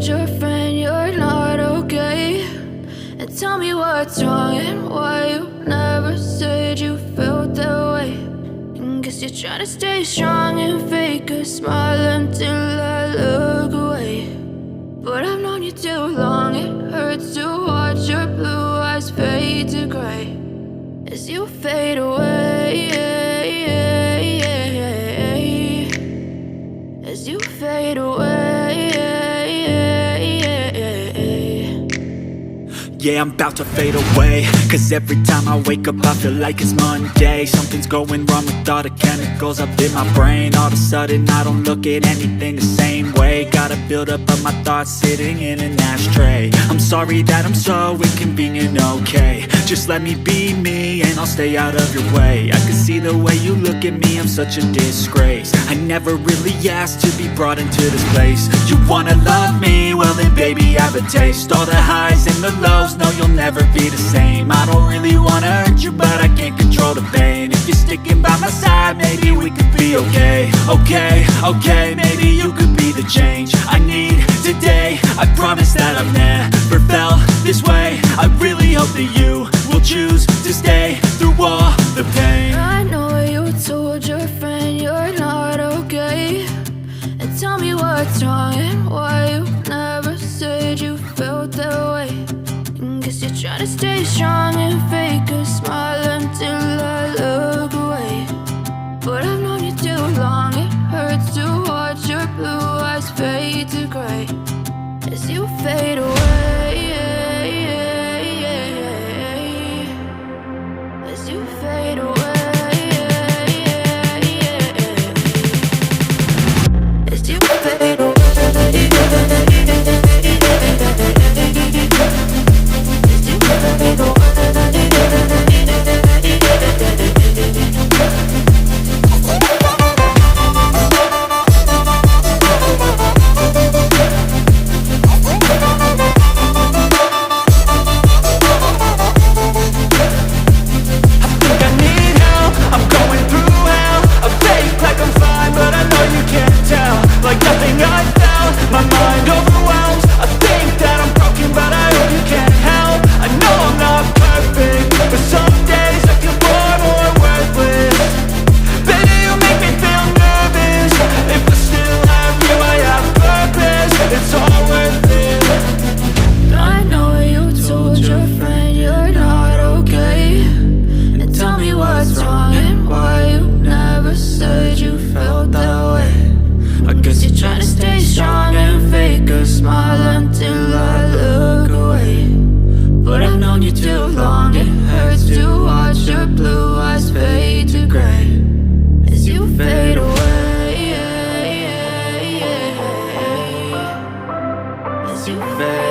told your friend you're not okay? And tell me what's wrong and why you never said you felt that way. And guess you're trying to stay strong and fake a smile until I look away. But I've known you too long, it hurts to watch your blue eyes fade to gray as you fade away, as you fade away. Yeah, I'm about to fade away, cause every time I wake up I feel like it's Monday. Something's going wrong with all the chemicals up in my brain. All of a sudden I don't look at anything the same way. Got a buildup of my thoughts sitting in an ashtray. I'm sorry that I'm so inconvenient, okay? Just let me be me and I'll stay out of your way. I can see the way you look at me, I'm such a disgrace. I never really asked to be brought into this place. You wanna love me? Well then baby have a taste. All the highs and the lows, no you'll never be the same. I don't really wanna hurt you but I can't control the pain. If you're sticking by my side maybe we could be okay. Okay, maybe you could be the change I need today. I promise that I've never felt this way. I really hope that you will choose to stay through all the pain. I know you told your friend you're not okay. And tell me what's wrong and why you never said you felt that way. And guess you're trying to stay strong and fake a smile until I look away. But I've known you too long, it hurts to watch your blue eyes fade to gray as you fade away, as you fade away, as you fade away. As you fade